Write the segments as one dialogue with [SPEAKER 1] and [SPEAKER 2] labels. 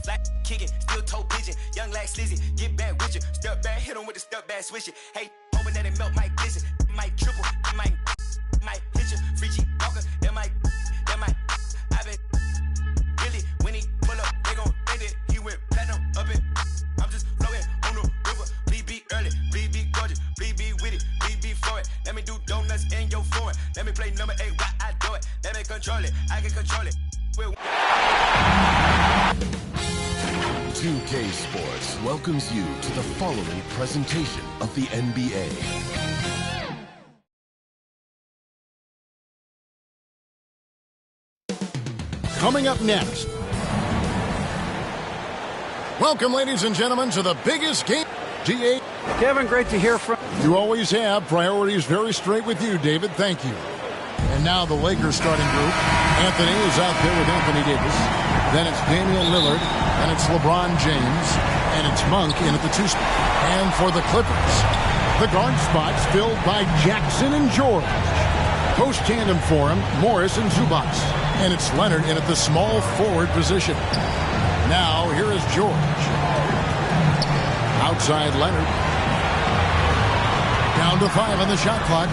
[SPEAKER 1] Fly kicking, still toe pigeon. Young like Slizzy, get back with you. Step back, hit him with the step back, switch it. Hey, hoping that it melt, might glisten. Might triple, might hit you. Free G Walker, that might. I been really, when he pull up, they gon' think that he went platinum up it. I'm just floating on the river. Please be early, please be gorgeous, please be with it, please be for it. Let me do donuts in your foreign. Let me play number 8 while I do it. Let me control it, I can control it.
[SPEAKER 2] 2K Sports welcomes you to the following presentation of the NBA.
[SPEAKER 3] Coming up next. Welcome, ladies and gentlemen, to the biggest game. G8.
[SPEAKER 4] Kevin, great to hear from you.
[SPEAKER 3] You always have. Priorities very straight with you, David. Thank you. And now the Lakers starting group. Anthony is out there with Anthony Davis. Then it's Damian Lillard. Then it's LeBron James. And it's Monk in at the 2 spot. And for the Clippers, the guard spots filled by Jackson and George. Post tandem for him, Morris and Zubac. And it's Leonard in at the small forward position. Now here is George. Outside Leonard. Down to 5 on the shot clock.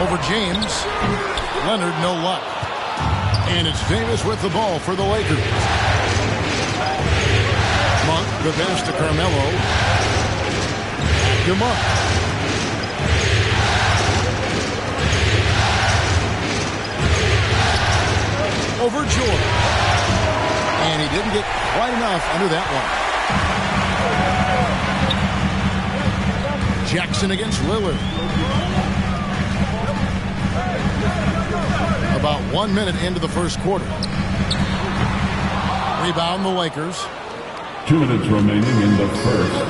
[SPEAKER 3] Over James. Leonard, no luck. And it's Davis with the ball for the Lakers. Monk, the pass to Carmelo. Back to Monk. Over George. And he didn't get quite enough under that one. Jackson against Lillard. About 1 minute into the first quarter. Rebound the Lakers.
[SPEAKER 5] 2 minutes remaining in the first.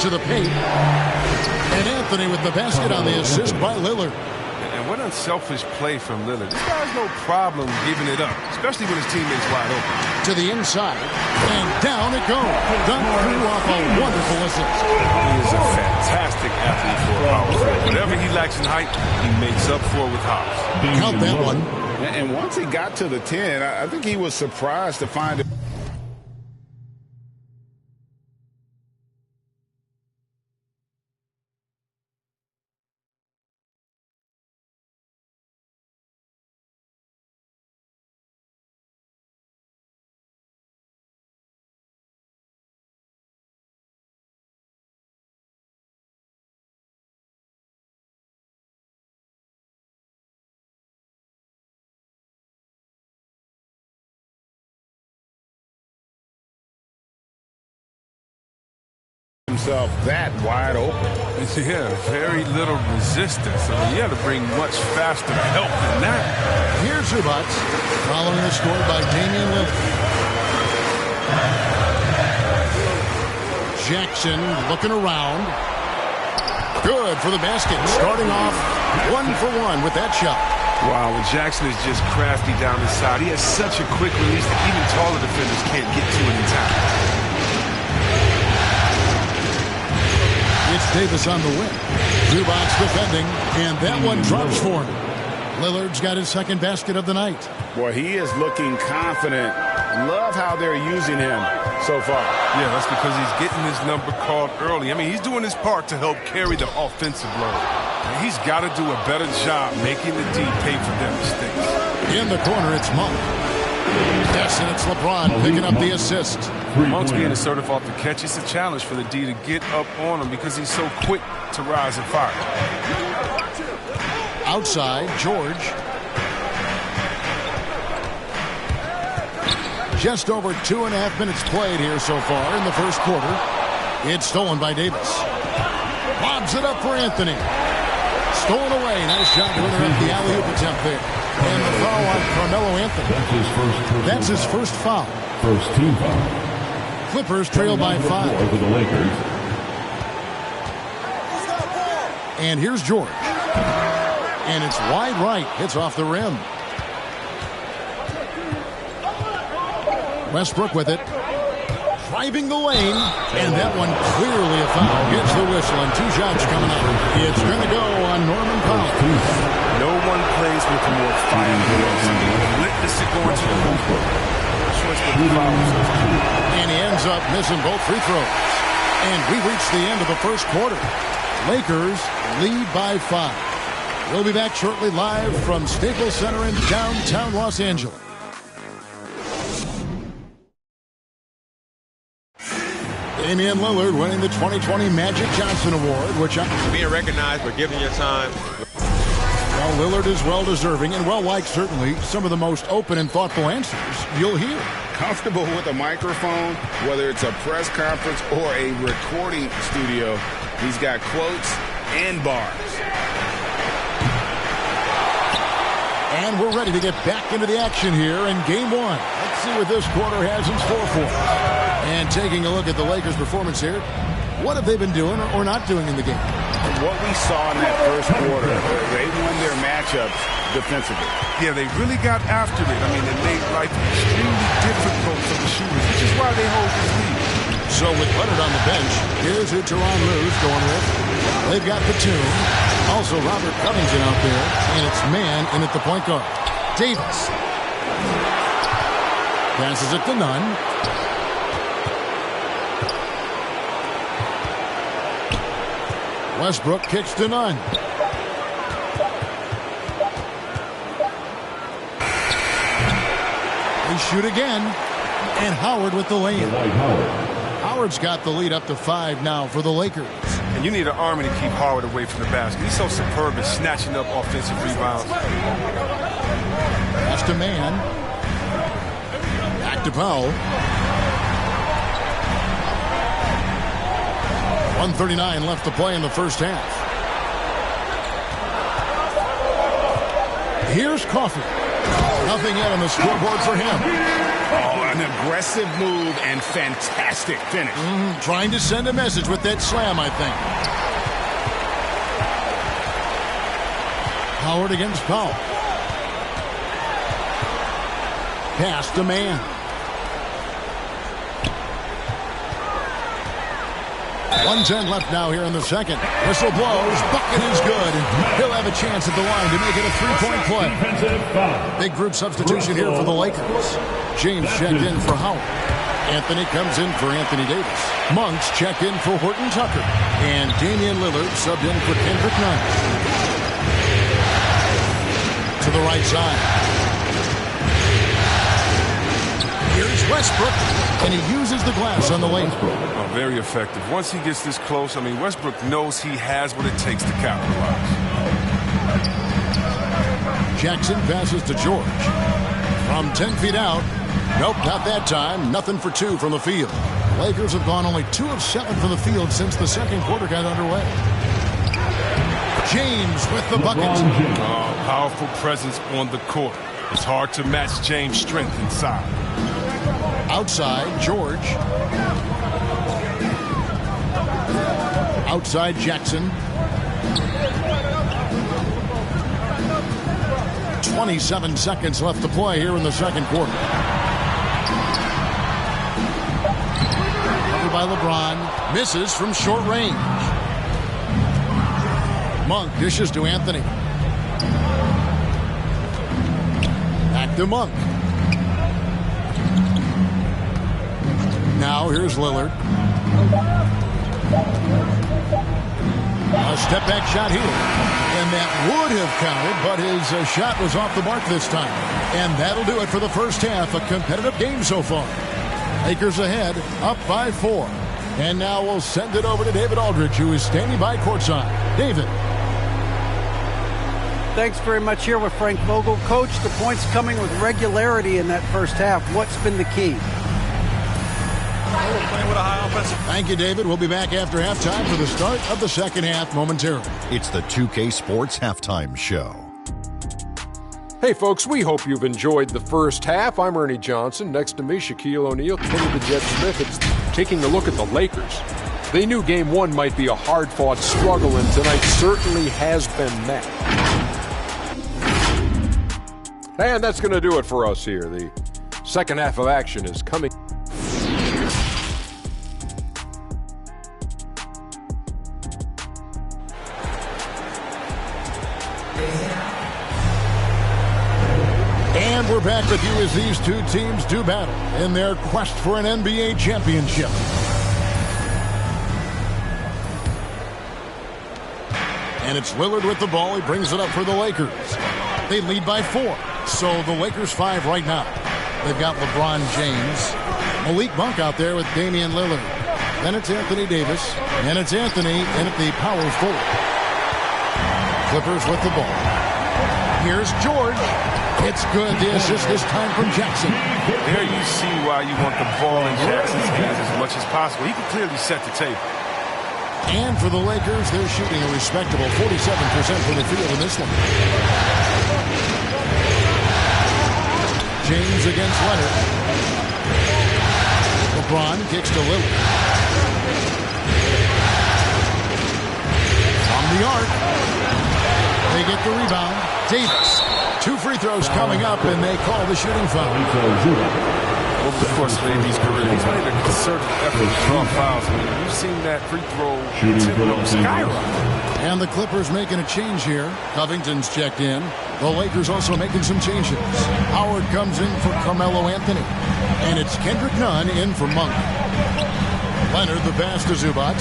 [SPEAKER 3] To the paint. And Anthony with the basket on the assist by Lillard.
[SPEAKER 6] And what unselfish play from Lillard. This guy has no problem giving it up, especially when his teammate's wide open.
[SPEAKER 3] To the inside. And down it goes. Dunk threw off a wonderful assist.
[SPEAKER 6] He is a fantastic athlete for a power forward. Whatever he lacks in height, he makes up for with hops.
[SPEAKER 3] Count that one.
[SPEAKER 7] And once he got to the 10, I think he was surprised to find it. Himself that wide open.
[SPEAKER 6] Yeah, very little resistance. I mean, you had to bring much faster help than that.
[SPEAKER 3] Here's Zubac, following the score by Damian Lillard. Jackson looking around. Good for the basket. Starting off 1 for 1 with that shot.
[SPEAKER 6] Wow, when Jackson is just crafty down the side, he has such a quick release that even taller defenders can't get to it in time.
[SPEAKER 3] It's Davis on the wing. Zubac defending, and that one drops for him. Lillard's got his second basket of the night.
[SPEAKER 7] Boy, he is looking confident. Love how they're using him so far.
[SPEAKER 6] Yeah, that's because he's getting his number called early. I mean, he's doing his part to help carry the offensive load. And he's got to do a better job making the D pay for their mistakes.
[SPEAKER 3] In the corner, it's Monk. Yes, and it's LeBron picking up the assist.
[SPEAKER 6] Monk's being assertive off the catch. It's a challenge for the D to get up on him because he's so quick to rise and fire.
[SPEAKER 3] Outside, George. Just over 2.5 minutes played here so far in the first quarter. It's stolen by Davis. Lobs it up for Anthony. Stolen away. Nice job to interrupt the alley-oop attempt there. And the foul on Carmelo Anthony. That's his first foul.
[SPEAKER 5] First team foul.
[SPEAKER 3] Clippers trail by 5.
[SPEAKER 5] Over the Lakers.
[SPEAKER 3] And here's George. And it's wide right. Hits off the rim. Westbrook with it. Driving the lane. And that one clearly a foul. Gets the whistle and 2 shots coming up. It's going to go on Norman Powell.
[SPEAKER 6] No
[SPEAKER 7] here for more fire.
[SPEAKER 6] Relentless at going to the hoop.
[SPEAKER 3] And he ends up missing both free throws. And we reach the end of the first quarter. Lakers lead by 5. We'll be back shortly live from Staples Center in downtown Los Angeles. Damian Lillard winning the 2020 Magic Johnson Award, which
[SPEAKER 8] being recognized for giving your time.
[SPEAKER 3] Well, Lillard is well-deserving and well-liked, certainly. Some of the most open and thoughtful answers you'll hear.
[SPEAKER 7] Comfortable with a microphone, whether it's a press conference or a recording studio. He's got quotes and bars.
[SPEAKER 3] And we're ready to get back into the action here in Game 1. Let's see what this quarter has in store for us. And taking a look at the Lakers' performance here, what have they been doing or not doing in the game?
[SPEAKER 7] And what we saw in that first quarter, they won their matchups defensively.
[SPEAKER 6] Yeah, they really got after it. I mean, they made life extremely difficult for the shooters, which is why they hold this lead.
[SPEAKER 3] So with Leonard on the bench, here's who Tyronn Lue's going with. They've got Batum, also Robert Covington out there, and it's Man in at the point guard. Davis passes it to Nunn. Westbrook kicks to Nunn. They shoot again, and Howard with the lane. Howard's got the lead up to 5 now for the Lakers.
[SPEAKER 6] And you need an army to keep Howard away from the basket. He's so superb at snatching up offensive rebounds.
[SPEAKER 3] Pass to Man. Back to Powell. 1:39 left to play in the first half. Here's Coffey. Nothing yet on the scoreboard for him.
[SPEAKER 7] Oh, an aggressive move and fantastic finish.
[SPEAKER 3] Trying to send a message with that slam, I think. Howard against Powell. Pass to Man. 1:10 left now here in the second. Whistle blows. Bucket is good. He'll have a chance at the line to make it a three-point play. Big group substitution here for the Lakers. James checked in for Howard. Anthony comes in for Anthony Davis. Monks checked in for Horton Tucker. And Damian Lillard subbed in for Kendrick Nunn. To the right side. Here's Westbrook, and he uses the glass on the lane.
[SPEAKER 6] Oh, very effective. Once he gets this close, I mean, Westbrook knows he has what it takes to capitalize.
[SPEAKER 3] Jackson passes to George. From 10 feet out. Nope, not that time. Nothing for 2 from the field. Lakers have gone only 2 of 7 from the field since the second quarter got underway. James with the bucket.
[SPEAKER 6] Oh, powerful presence on the court. It's hard to match James' strength inside.
[SPEAKER 3] Outside, George. Outside, Jackson. 27 seconds left to play here in the second quarter. Covered by LeBron. Misses from short range. Monk dishes to Anthony. Back to Monk. Now here's Lillard. A step back shot here. And that would have counted, but his shot was off the mark this time. And that'll do it for the first half. A competitive game so far. Lakers ahead, up by 4. And now we'll send it over to David Aldridge, who is standing by courtside. David.
[SPEAKER 4] Thanks very much here with Frank Vogel. Coach, the points coming with regularity in that first half. What's been the key?
[SPEAKER 8] Playing with a high offensive.
[SPEAKER 3] Thank you, David. We'll be back after halftime for the start of the second half momentarily.
[SPEAKER 9] It's the 2K Sports Halftime Show.
[SPEAKER 10] Hey, folks, we hope you've enjoyed the first half. I'm Ernie Johnson. Next to me, Shaquille O'Neal, Kenny the Jet Smith. It's taking a look at the Lakers. They knew Game 1 might be a hard-fought struggle, and tonight certainly has been met. And that's going to do it for us here. The second half of action is coming.
[SPEAKER 3] And we're back with you as these two teams do battle in their quest for an NBA championship. And it's Lillard with the ball. He brings it up for the Lakers. They lead by 4. So the Lakers 5 right now. They've got LeBron James. Malik Monk out there with Damian Lillard. Then it's Anthony Davis. And it's Anthony in at the power forward. Clippers with the ball. Here's George. It's good. The assist this time from Jackson.
[SPEAKER 6] There you see why you want the ball in Jackson's hands as much as possible. He can clearly set the table.
[SPEAKER 3] And for the Lakers, they're shooting a respectable 47% from the field in this one. James against Leonard. LeBron kicks to Lillard. From the arc. They get the rebound. Davis. 2 free throws coming up, and they call the shooting foul.
[SPEAKER 6] Over the course of AB's career, he's made a concerted effort to draw fouls. I mean, we've seen that free throw skyrocket.
[SPEAKER 3] And the Clippers making a change here. Covington's checked in. The Lakers also making some changes. Howard comes in for Carmelo Anthony. And it's Kendrick Nunn in for Monk. Leonard the pass to Zubac.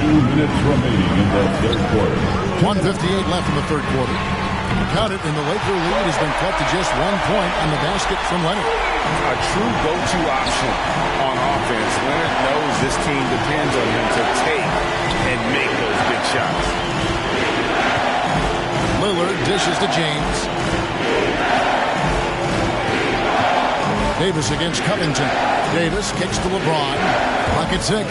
[SPEAKER 5] 2 minutes remaining in the third quarter.
[SPEAKER 3] 1:58 left in the third quarter. Count it, and the Laker lead has been cut to just 1 point on the basket from Leonard.
[SPEAKER 7] A true go-to option on offense. Leonard knows this team depends on him to take and make those big shots.
[SPEAKER 3] Lillard dishes to James. Davis against Covington. Davis kicks to LeBron. Clock at 6.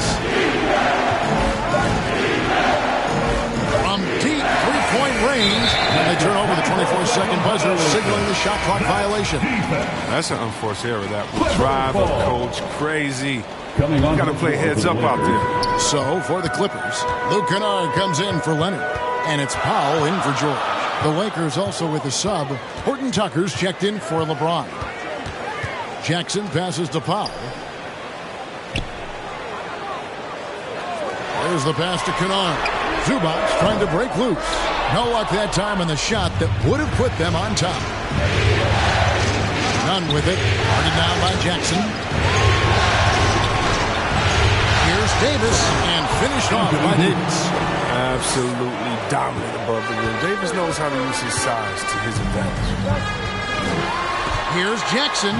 [SPEAKER 3] From deep three-point range, and they turn over the 24-second buzzer, signaling the shot clock violation.
[SPEAKER 6] That's an unforced error. That would drive a coach crazy. You got to play heads up out there.
[SPEAKER 3] So for the Clippers, Luke Kennard comes in for Leonard, and it's Powell in for George. The Lakers also with a sub. Horton Tucker's checked in for LeBron. Jackson passes to Powell. There's the pass to Kennard. Zubac trying to break loose. No luck that time on the shot that would have put them on top. None with it. Guarded down by Jackson. Here's Davis, and finished off by Davis.
[SPEAKER 6] Absolutely dominant above the rim. Davis knows how to use his size to his advantage.
[SPEAKER 3] Here's Jackson.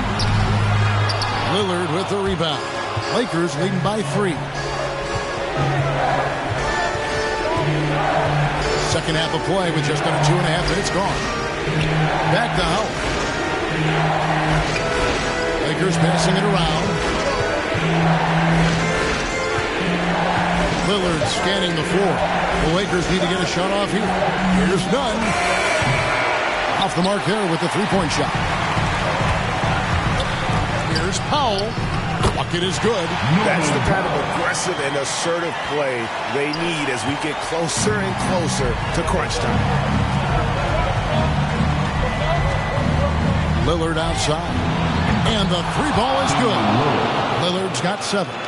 [SPEAKER 3] Lillard with the rebound. Lakers leading by 3. Second half of play with just under 2.5 minutes gone. Back to Howard. Lakers passing it around. Lillard scanning the floor. The Lakers need to get a shot off here. Here's Nunn. Off the mark there with the three-point shot. Here's Powell. Bucket is good.
[SPEAKER 7] That's the kind of aggressive and assertive play they need as we get closer and closer to crunch time.
[SPEAKER 3] Lillard outside. And the 3 ball is good. Lillard's got 7.
[SPEAKER 6] You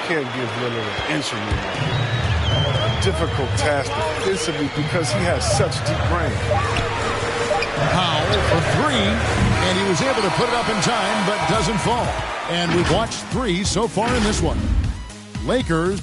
[SPEAKER 6] can't give Lillard an inch anymore. A difficult task defensively because he has such deep range.
[SPEAKER 3] Powell for 3, and he was able to put it up in time, but doesn't fall. And we've watched 3 so far in this one. Lakers.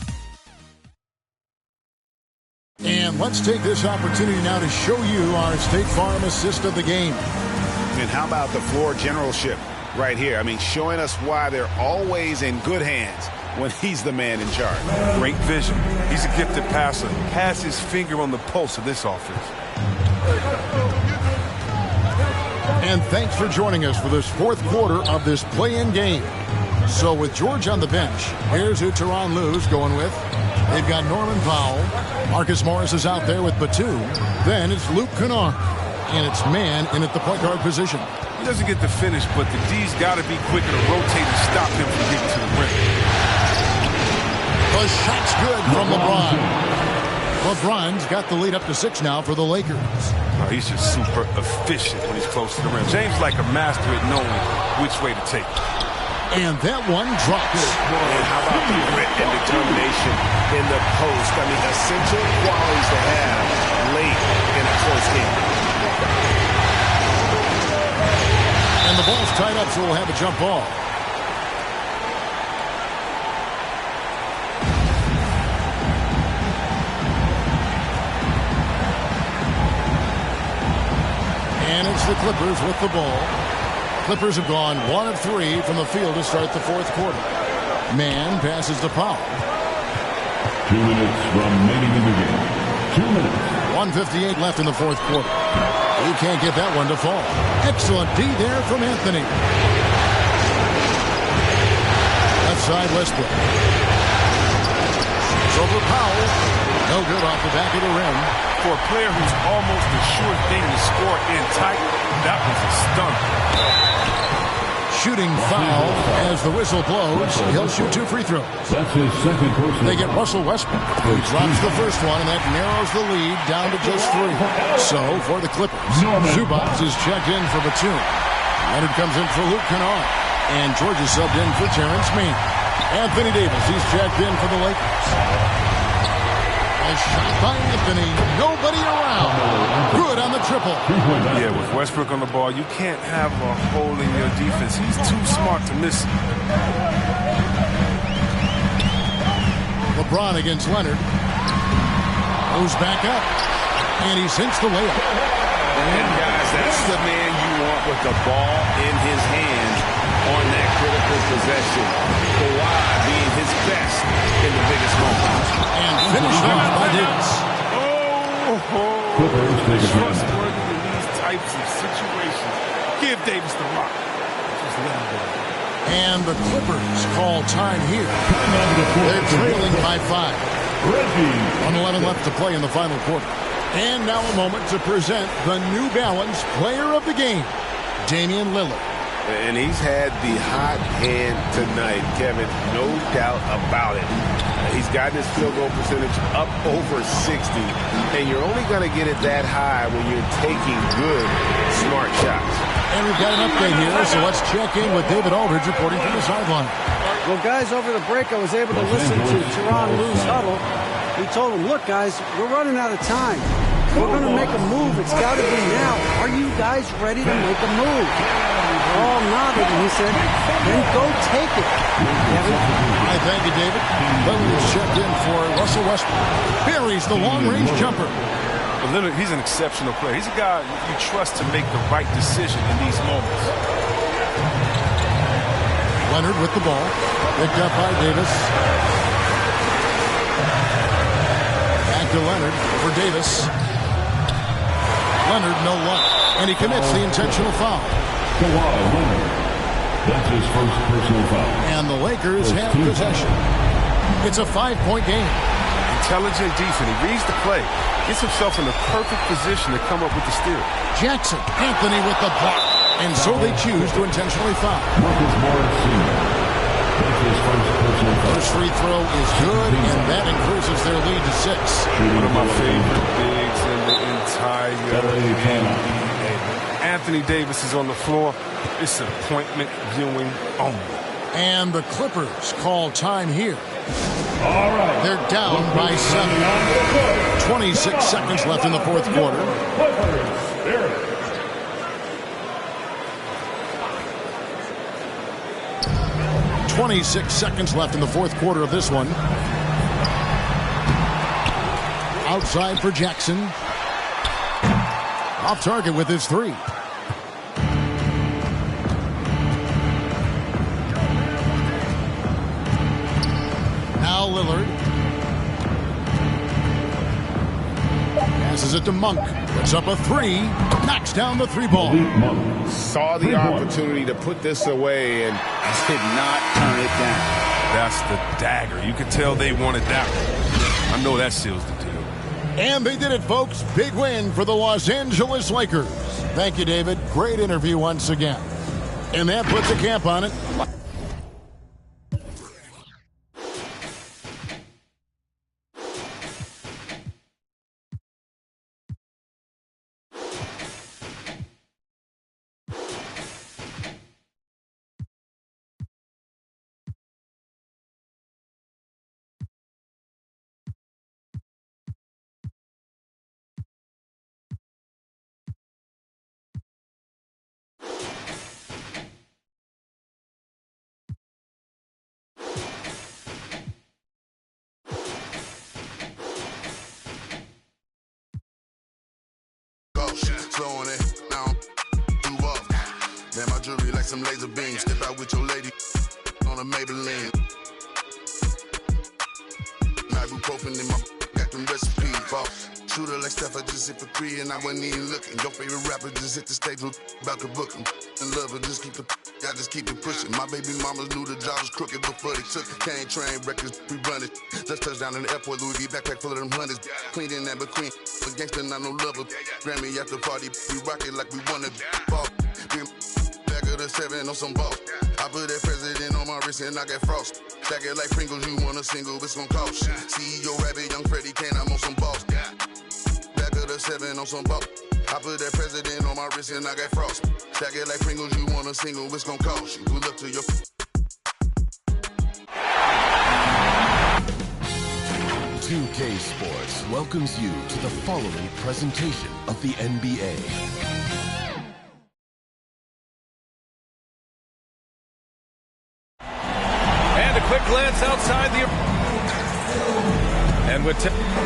[SPEAKER 3] And let's take this opportunity now to show you our State Farm assist of the game.
[SPEAKER 7] And how about the floor generalship right here? I mean, showing us why they're always in good hands when he's the man in charge.
[SPEAKER 6] Great vision. He's a gifted passer. Has his finger on the pulse of this offense.
[SPEAKER 3] And thanks for joining us for this 4th quarter of this play-in game. So with George on the bench, here's who Tyronn Lue's going with. They've got Norman Powell. Marcus Morris is out there with Batum. Then it's Luke Kennard. And it's man in at the point guard position.
[SPEAKER 6] He doesn't get the finish, but the D's got to be quicker to rotate and stop him from getting to the rim.
[SPEAKER 3] The shot's good from LeBron. LeBron's got the lead up to 6 now for the Lakers.
[SPEAKER 6] He's just super efficient when he's close to the rim. James like a master at knowing which way to take it.
[SPEAKER 3] And that one drops.
[SPEAKER 7] And how about the grit and determination in the post? I mean, essential qualities to have late in a close game.
[SPEAKER 3] the ball's tied up, so we'll have a jump ball. And it's the Clippers with the ball. Clippers have gone 1 of 3 from the field to start the fourth quarter. Mann passes to Powell.
[SPEAKER 5] 2 minutes remaining in the game. 2 minutes.
[SPEAKER 3] 1:58 left in the fourth quarter. He can't get that one to fall. Excellent D there from Anthony. Left side, Westbrook. It's over Powell. No good off the back of the rim.
[SPEAKER 6] For a player who's almost a sure thing to score in tight, that was a stunner.
[SPEAKER 3] Shooting foul as the whistle blows. He'll shoot 2 free throws.
[SPEAKER 5] That's his second personal.
[SPEAKER 3] They get Russell Westbrook, who drops the first one, and that narrows the lead down to just 3. So, for the Clippers, Zubac is checked in for Batum. Leonard comes in for Luke Kennard. And George is subbed in for Terrence Mann. Anthony Davis, he's checked in for the Lakers. A shot by Anthony. Nobody around. Good on the triple.
[SPEAKER 6] Yeah, with Westbrook on the ball, you can't have a hole in your defense. He's too smart to miss.
[SPEAKER 3] LeBron against Leonard. Goes back up. And he sinks the layup.
[SPEAKER 7] And guys, that's the man you want with the ball in his hands on that critical possession. Kawhi being his best in the biggest moments.
[SPEAKER 3] And finished off by Davis.
[SPEAKER 6] Trustworthy in these types of situations. Give Davis the rock. Just let him go.
[SPEAKER 3] And the Clippers call time here. They're trailing by 5. 1:11 left to play in the final quarter. And now a moment to present the New Balance Player of the Game, Damian Lillard.
[SPEAKER 7] And he's had the hot hand tonight, Kevin, no doubt about it. He's gotten his field goal percentage up over 60, and you're only going to get it that high when you're taking good, smart shots.
[SPEAKER 3] And we've got an update here, so let's check in with David Aldridge reporting from the sideline.
[SPEAKER 4] Well, guys, over the break, I was able to listen to Tyronn Lue's huddle. He told them, look, guys, we're running out of time. We're going to make a move. It's got to be now. Are you guys ready to make a move? They all nodded, and he said, then go take it. Kevin?
[SPEAKER 3] I thank you, David. Lillard is checked in for Russell Westbrook. Buries the long-range jumper.
[SPEAKER 6] But Lillard, he's an exceptional player. He's a guy you trust to make the right decision in these moments.
[SPEAKER 3] Leonard with the ball. Picked up by Davis. Back to Leonard for Davis. Leonard, no luck. And he commits the intentional foul.
[SPEAKER 5] Kawhi Leonard. That's his first personal foul.
[SPEAKER 3] And the Lakers have possession. It's a 5-point game.
[SPEAKER 6] Intelligent defense. He reads the play. Gets himself in the perfect position to come up with the steal.
[SPEAKER 3] Jackson, Anthony with the block. And so they choose to intentionally foul.
[SPEAKER 5] Marcus Morris Sr. That's his first personal foul.
[SPEAKER 3] First free throw is good, and that increases their lead to 6.
[SPEAKER 6] One of my favorite bigs in the entire NBA. Anthony Davis is on the floor. It's appointment viewing only.
[SPEAKER 3] And the Clippers call time here.
[SPEAKER 5] All right.
[SPEAKER 3] They're down by 7. 26 seconds left in the fourth quarter. 26 seconds left in the fourth quarter of this one. Outside for Jackson. Off target with his 3. Now Lillard. Passes it to Monk. Puts up a 3. Knocks down the 3-ball.
[SPEAKER 7] Saw the opportunity to put this away and did not turn it down.
[SPEAKER 6] That's the dagger. You can tell they wanted that one. I know that seals the deal.
[SPEAKER 3] And they did it, folks. Big win for the Los Angeles Lakers. Thank you, David. Great interview once again. And that puts a cap on it.
[SPEAKER 11] throwing it down. You off. Man, my jewelry like some laser beams. Step out with your lady on a Maybelline. Ibuprofen in my got them recipes. Shooter like Steph, I just hit for 3 and I wasn't even looking. Your favorite rapper just hit the stage about to book him. And love her, just keep I just keep it pushing. My baby mamas knew the job was crooked before they took it. Can't train records, we run it. Just touch down in the airport, Louis V backpack full of them hundreds. Clean in that between, but gangsta not no lover. Grammy after party, we rock it like we wanna ball. Back of the 7 on some ball. I put that president on my wrist and I got frost. Stack it like Pringles, you want a single, it's gon' cost. CEO Rabbit, Young Freddie Kane, I'm on some balls. Back of the 7 on some ball. I put that president on my wrist and I got frost. Stack it like Pringles, you want a single, it's gon' cost you. Good luck to your...
[SPEAKER 2] 2K Sports welcomes you to the following presentation of the NBA.
[SPEAKER 12] Quick glance outside the... And with...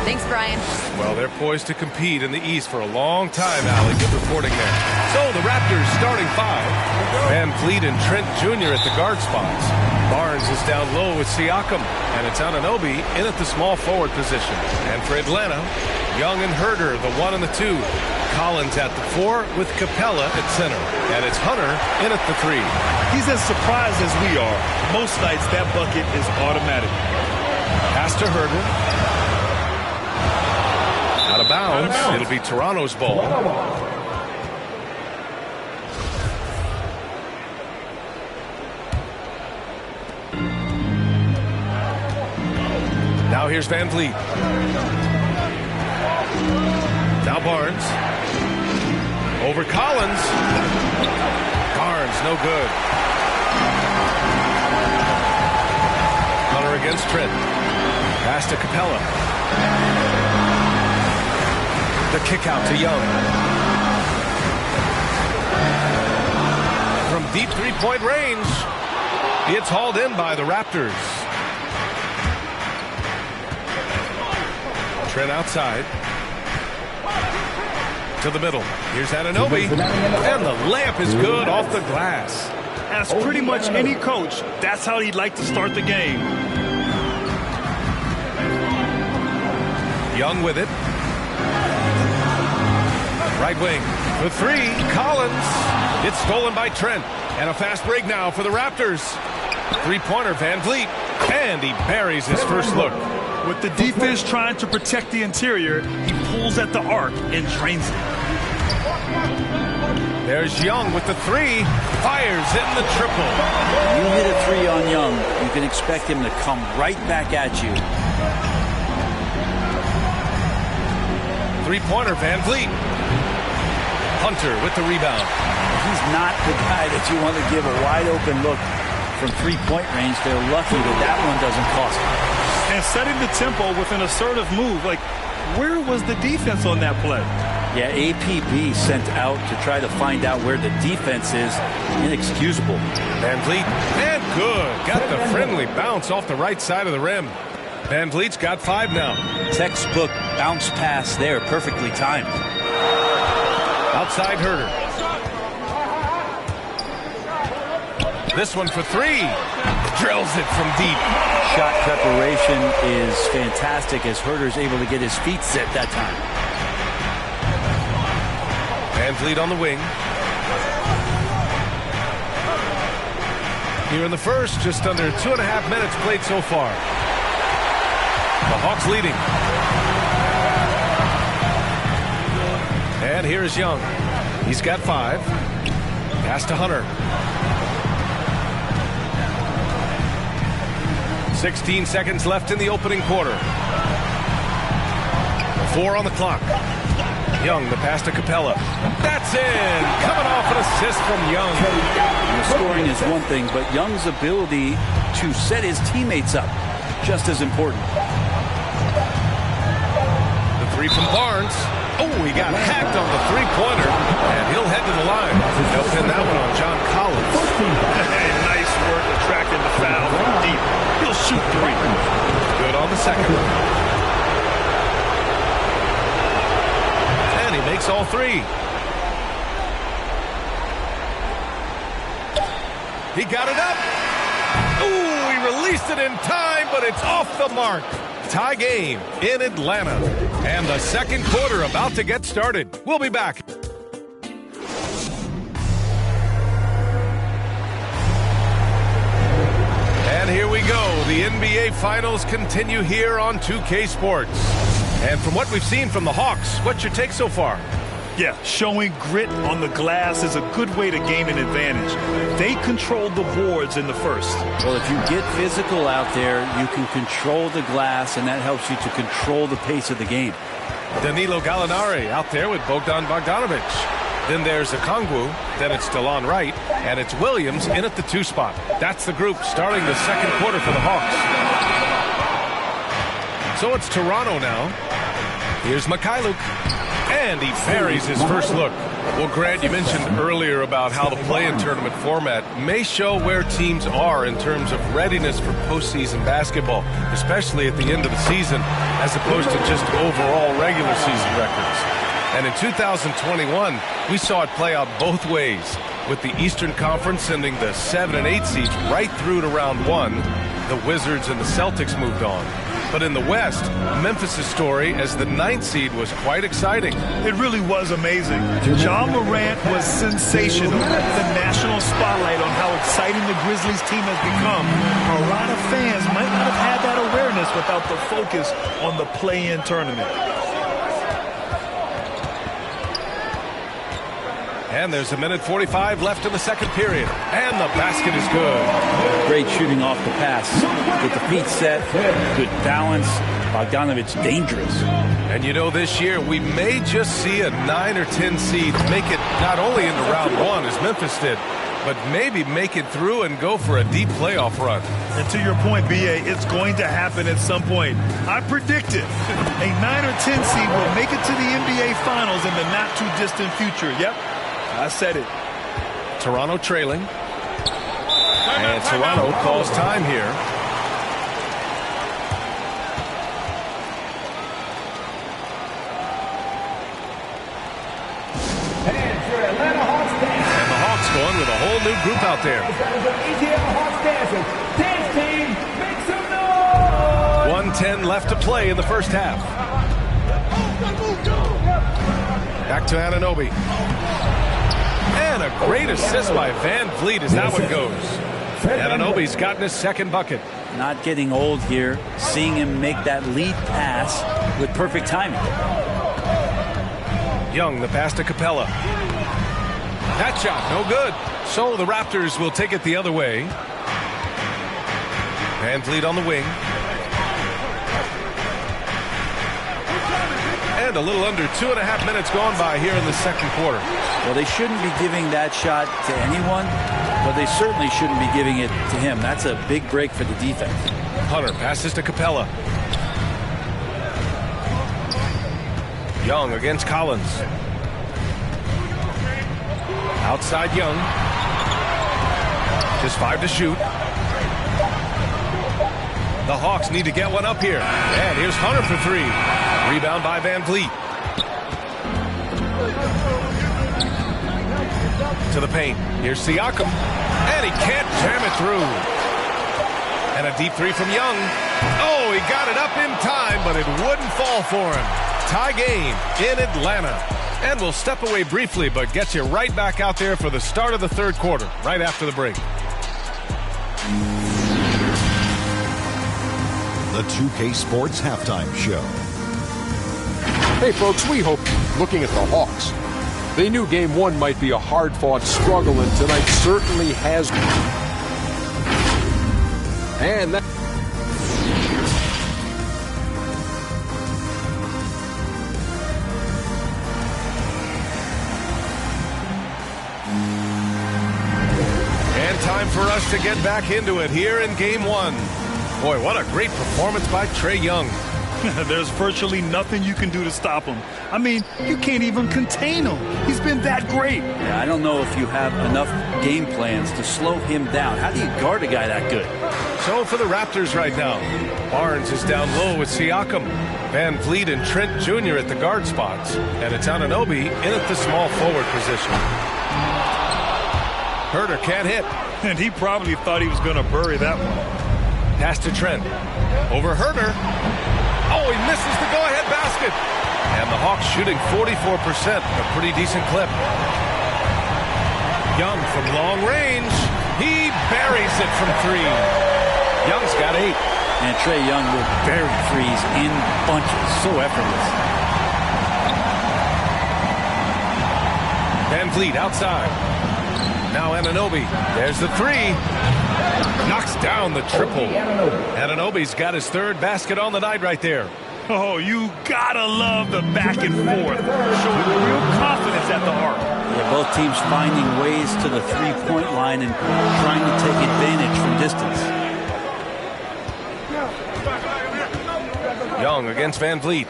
[SPEAKER 13] Thanks, Brian.
[SPEAKER 12] Well, they're poised to compete in the East for a long time, Allie. Good reporting there. So, the Raptors starting 5. Van Vliet and Trent Jr. at the guard spots. Barnes is down low with Siakam. And it's Anunoby in at the small forward position. And for Atlanta, Young and Herder, the 1 and the 2. Collins at the 4 with Capella at center. And it's Hunter in at the 3.
[SPEAKER 14] He's as surprised as we are. Most nights, that bucket is automatic.
[SPEAKER 12] Pass to Herder. Out of bounds. It'll be Toronto's ball. Now here's Van Vliet. Now Barnes. Over Collins. Barnes, no good. Hunter against Trent. Pass to Capella. The kick out to Young. From deep three-point range, it's hauled in by the Raptors. Trent outside. To the middle. Here's Anunoby. And the layup is good off the glass.
[SPEAKER 14] As pretty much any coach, that's how he'd like to start the game.
[SPEAKER 12] Young with it. Right wing. For 3, Collins. It's stolen by Trent. And a fast break now for the Raptors. Three-pointer, Van Vliet. And he buries his first look.
[SPEAKER 14] With the defense trying to protect the interior, he pulls at the arc and drains it.
[SPEAKER 12] There's Young with the 3. Fires in the triple.
[SPEAKER 15] You hit a 3 on Young, you can expect him to come right back at you.
[SPEAKER 12] Three-pointer, Van Vliet. Hunter with the rebound.
[SPEAKER 15] He's not the guy that you want to give a wide-open look from three-point range. They're lucky that one doesn't cost them.
[SPEAKER 14] And setting the tempo with an assertive move. Like, where was the defense on that play?
[SPEAKER 15] Yeah, APB sent out to try to find out where the defense is. Inexcusable.
[SPEAKER 12] Van Vliet, and good. Got the friendly bounce off the right side of the rim. Van Vliet's got 5 now.
[SPEAKER 15] Textbook bounce pass there, perfectly timed.
[SPEAKER 12] Outside Herder. This one for 3. Drills it from deep.
[SPEAKER 15] Shot preparation is fantastic as Herder's able to get his feet set that time.
[SPEAKER 12] Van Vliet on the wing. Here in the first, just under 2.5 minutes played so far. The Hawks leading. And here's Young. He's got 5. Pass to Hunter. 16 seconds left in the opening quarter. 4 on the clock. Young, the pass to Capella. That's in! Coming off an assist from Young.
[SPEAKER 15] The scoring is one thing, but Young's ability to set his teammates up, just as important.
[SPEAKER 12] The 3 from Barnes. Oh, he got hacked on the three-pointer, and he'll head to the line. They'll pin that one on John Collins.
[SPEAKER 14] Hey, nice work attracting the foul from deep. He'll shoot 3.
[SPEAKER 12] Good on the second. And he makes all 3. He got it up. Ooh, he released it in time, but it's off the mark. Tie game in Atlanta. And the second quarter about to get started. We'll be back. And here we go. The NBA Finals continue here on 2K Sports. And from what we've seen from the Hawks, what's your take so far?
[SPEAKER 14] Yeah, showing grit on the glass is a good way to gain an advantage. They controlled the boards in the first.
[SPEAKER 15] Well, if you get physical out there, you can control the glass, and that helps you to control the pace of the game.
[SPEAKER 12] Danilo Gallinari out there with Bogdan Bogdanovic. Then there's Okongwu, then it's DeLon Wright, and it's Williams in at the 2 spot. That's the group starting the second quarter for the Hawks. So it's Toronto now. Here's Mikhailuk. And he buries his first look. Well, Grant, you mentioned earlier about how the play-in tournament format may show where teams are in terms of readiness for postseason basketball, especially at the end of the season, as opposed to just overall regular season records. And in 2021, we saw it play out both ways, with the Eastern Conference sending the 7 and 8 seeds right through to round 1. The Wizards and the Celtics moved on. But in the West, Memphis' story as the 9th seed was quite exciting.
[SPEAKER 14] It really was amazing. Ja Morant was sensational. The national spotlight on how exciting the Grizzlies team has become. A lot of fans might not have had that awareness without the focus on the play-in tournament.
[SPEAKER 12] And there's 1:45 left in the second period. And the basket is good.
[SPEAKER 15] Great shooting off the pass. Get the feet set. Good balance. Bogdanovic dangerous.
[SPEAKER 12] And you know, this year we may just see a 9 or 10 seed make it not only into round 1 as Memphis did, but maybe make it through and go for a deep playoff run.
[SPEAKER 14] And to your point, B.A., it's going to happen at some point. I predict it. A 9 or 10 seed will make it to the NBA Finals in the not-too-distant future. Yep. I said it.
[SPEAKER 12] Toronto trailing. And Toronto calls time here. And the Hawks going with a whole new group out there. 1:10 left to play in the first half. Back to Anunoby. And a great assist by Van Vliet as that one goes. Anunoby's gotten his second bucket.
[SPEAKER 15] Not getting old here. Seeing him make that lead pass with perfect timing.
[SPEAKER 12] Young, the pass to Capella. That shot, no good. So the Raptors will take it the other way. Van Vliet on the wing. And a little under 2.5 minutes gone by here in the second quarter.
[SPEAKER 15] Well, they shouldn't be giving that shot to anyone, but they certainly shouldn't be giving it to him. That's a big break for the defense.
[SPEAKER 12] Hunter passes to Capella. Young against Collins. Outside Young. Just 5 to shoot. The Hawks need to get one up here. And here's Hunter for 3. Rebound by Van Vliet. To the paint. Here's Siakam. And he can't jam it through. And a deep 3 from Young. Oh, he got it up in time, but it wouldn't fall for him. Tie game in Atlanta. And we'll step away briefly, but get you right back out there for the start of the third quarter, right after the break.
[SPEAKER 9] The 2K Sports Halftime Show.
[SPEAKER 10] Hey, folks, we hope looking at the Hawks. They knew Game 1 might be a hard-fought struggle, and tonight certainly has been. And that...
[SPEAKER 12] And time for us to get back into it here in Game 1. Boy, what a great performance by Trae Young.
[SPEAKER 14] There's virtually nothing you can do to stop him. I mean, you can't even contain him. He's been that great.
[SPEAKER 15] Yeah, I don't know if you have enough game plans to slow him down. How do you guard a guy that good?
[SPEAKER 12] So for the Raptors right now, Barnes is down low with Siakam. Van Vliet and Trent Jr. at the guard spots. And it's Anunoby in at the small forward position. Herter can't hit.
[SPEAKER 14] And he probably thought he was going to bury that one.
[SPEAKER 12] Pass to Trent. Over Herter. Oh, he misses the go-ahead basket. And the Hawks shooting 44%, a pretty decent clip. Young from long range. He buries it from 3. Young's got 8.
[SPEAKER 15] And Trae Young will bury threes in bunches. So effortless.
[SPEAKER 12] Van Vliet outside. Now Anunoby. There's the 3. Knocks down the triple. Anunoby's got his 3rd basket on the night right there.
[SPEAKER 14] Oh, you gotta love the back and forth. Showing real confidence at the arc.
[SPEAKER 15] Yeah, both teams finding ways to the three-point line and trying to take advantage from distance.
[SPEAKER 12] Young against Van Vliet.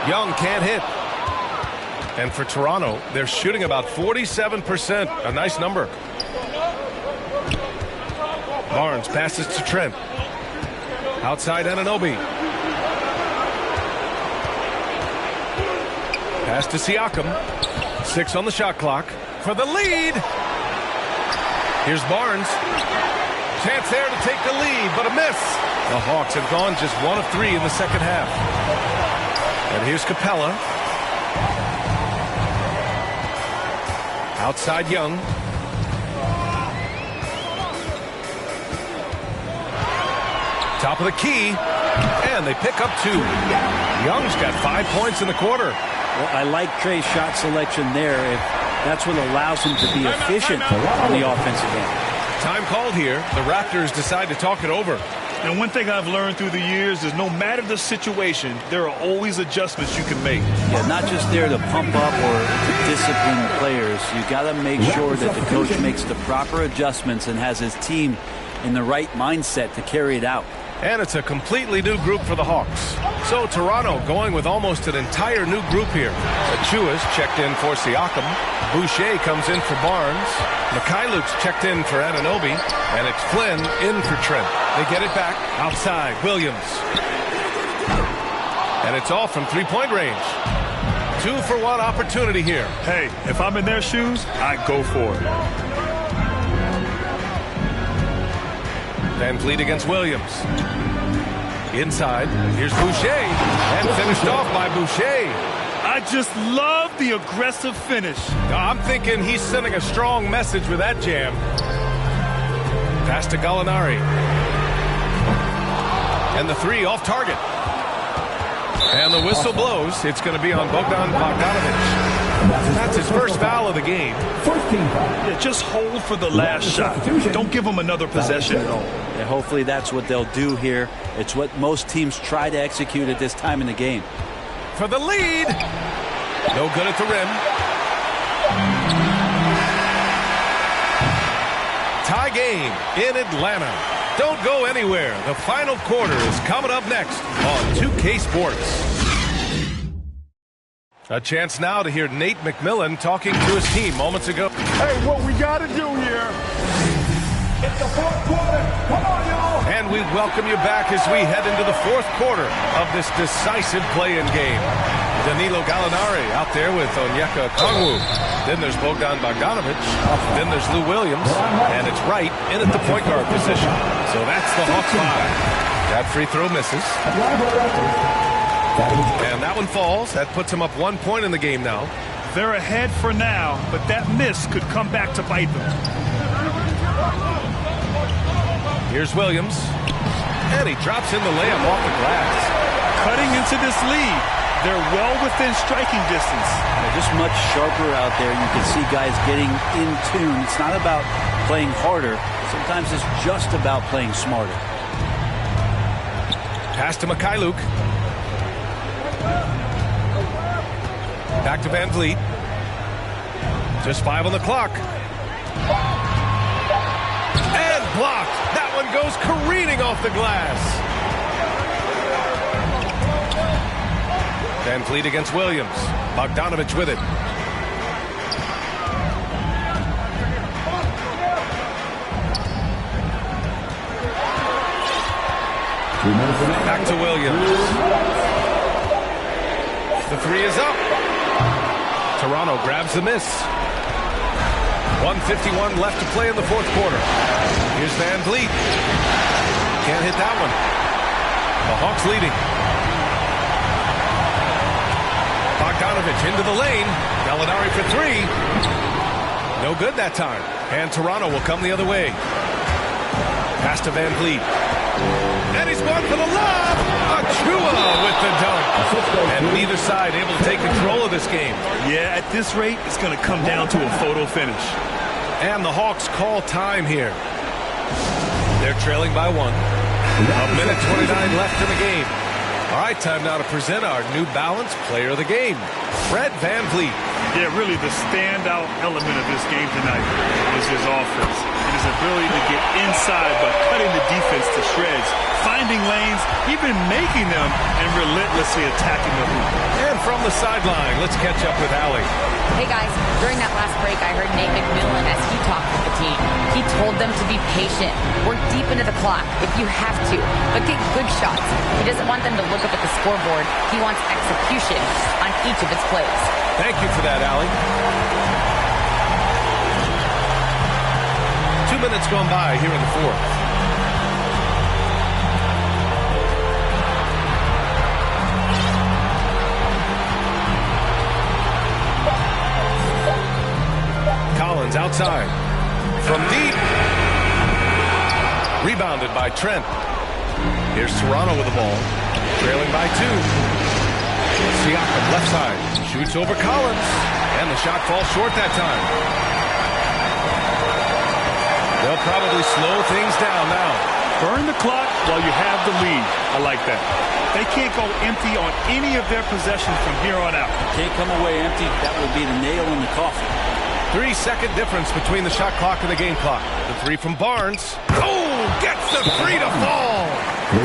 [SPEAKER 12] Young can't hit. And for Toronto, they're shooting about 47%. A nice number. Barnes passes to Trent. Outside Anunoby. Pass to Siakam. 6 on the shot clock. For the lead. Here's Barnes. Chance there to take the lead, but a miss. The Hawks have gone just 1 of 3 in the second half. And here's Capella. Outside Young. Top of the key. And they pick up 2. Young's got 5 points in the quarter.
[SPEAKER 15] Well, I like Trae's shot selection there. If that's what allows him to be efficient on the offensive end.
[SPEAKER 12] Time called here. The Raptors decide to talk it over.
[SPEAKER 14] And one thing I've learned through the years is no matter the situation, there are always adjustments you can make.
[SPEAKER 15] Yeah, not just there to pump up or to discipline players. You got to make sure that the coach makes the proper adjustments and has his team in the right mindset to carry it out.
[SPEAKER 12] And it's a completely new group for the Hawks. So Toronto going with almost an entire new group here. Achiuwa's checked in for Siakam. Boucher comes in for Barnes. Mikhailuk's checked in for Anunoby. And it's Flynn in for Trent. They get it back outside. Williams. And it's all from three-point range. 2-for-1 opportunity here.
[SPEAKER 14] Hey, if I'm in their shoes, I go for it.
[SPEAKER 12] Van Vliet against Williams. Inside, here's Boucher. And finished off by Boucher.
[SPEAKER 14] I just love the aggressive finish.
[SPEAKER 12] I'm thinking he's sending a strong message with that jam. Pass to Gallinari. And the 3 off target. And the whistle blows. It's going to be on Bogdan Bogdanović. That's his first foul of the game.
[SPEAKER 14] Yeah, just hold for the last shot. Don't give him another possession at all.
[SPEAKER 15] Yeah, hopefully that's what they'll do here. It's what most teams try to execute at this time in the game.
[SPEAKER 12] For the lead. No good at the rim. Tie game in Atlanta. Don't go anywhere. The final quarter is coming up next on 2K Sports. A chance now to hear Nate McMillan talking to his team moments ago.
[SPEAKER 13] Hey, what we got to do here. It's the fourth quarter. Come on, y'all.
[SPEAKER 12] And we welcome you back as we head into the fourth quarter of this decisive play-in game. Danilo Gallinari out there with Onyeka Okongwu. Then there's Bogdan Bogdanović. Then there's Lou Williams. And it's Wright in at the point guard position. So that's the Hawks 5. That free throw misses. And that one falls. That puts him up 1 point in the game now.
[SPEAKER 14] They're ahead for now, but that miss could come back to bite them.
[SPEAKER 12] Here's Williams. And he drops in the layup off the glass.
[SPEAKER 14] Cutting into this lead. They're well within striking distance.
[SPEAKER 15] They're just much sharper out there. You can see guys getting in tune. It's not about playing harder. Sometimes it's just about playing smarter.
[SPEAKER 12] Pass to Mikhailuk. Back to Van Vliet. Just 5 on the clock. And blocked. That one goes careening off the glass. Van Vliet against Williams. Bogdanović with it. Back to Williams. The 3 is up. Toronto grabs the miss. 1:51 left to play in the fourth quarter. Here's Van Vliet. Can't hit that one. The Hawks leading. Bogdanovich into the lane. Gallinari for three. No good that time. And Toronto will come the other way. Pass to Van Vliet. And he's going for the lob. Achua with the dunk. And neither side able to take control of this game.
[SPEAKER 14] Yeah, at this rate, it's going to come down to a photo finish.
[SPEAKER 12] And the Hawks call time here. They're trailing by 1. A minute 29 left in the game. All right, time now to present our New Balance Player of the Game, Fred Van Vliet.
[SPEAKER 14] Yeah, really the standout element of this game tonight is his offense. And his ability to get inside by cutting the defense to shreds, finding lanes, even making them, and relentlessly attacking the hoop.
[SPEAKER 12] And from the sideline, let's catch up with Allie.
[SPEAKER 16] Hey guys, during that last break, I heard Nate McMillan as he talked with the team. He told them to be patient, work deep into the clock if you have to, but get good shots. He doesn't want them to look up at the scoreboard. He wants execution on each of its plays.
[SPEAKER 12] Thank you for that, Allie. 2 minutes gone by here in the fourth. Collins outside. From deep. Rebounded by Trent. Here's Toronto with the ball. Trailing by 2. Siakam left side. Shoots over Collins. And the shot falls short that time. They'll probably slow things down now.
[SPEAKER 14] Burn the clock while you have the lead. I like that. They can't go empty on any of their possessions from here on out.
[SPEAKER 15] Can't come away empty. That will be the nail in the coffin.
[SPEAKER 12] 3-second difference between the shot clock and the game clock. The three from Barnes. Oh, gets the three to fall.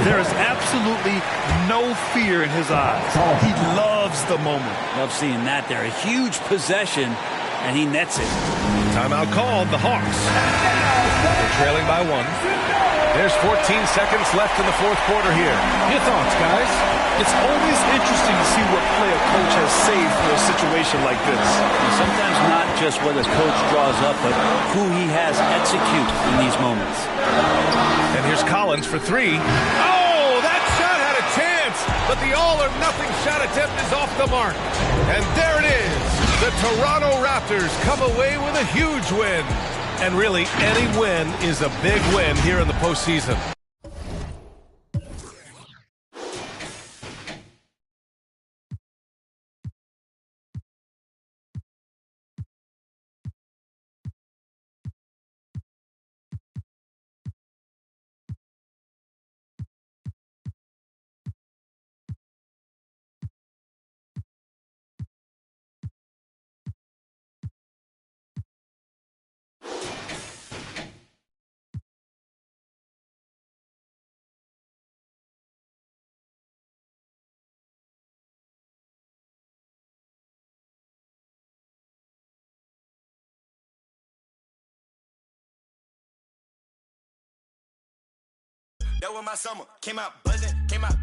[SPEAKER 14] There is absolutely no fear in his eyes. He loves the moment.
[SPEAKER 15] Love seeing that there. A huge possession, and he nets it.
[SPEAKER 12] Timeout called, the Hawks. They're trailing by 1. There's 14 seconds left in the fourth quarter here. Your thoughts, guys?
[SPEAKER 14] It's always interesting to see what play a coach has saved for a situation like this.
[SPEAKER 15] And sometimes not just what a coach draws up, but who he has execute in these moments.
[SPEAKER 12] And here's Collins for 3. Oh, that shot had a chance, but the all-or-nothing shot attempt is off the mark. And there it is. The Toronto Raptors come away with a huge win. And really, any win is a big win here in the postseason.
[SPEAKER 1] That was my summer. Came out buzzing, came out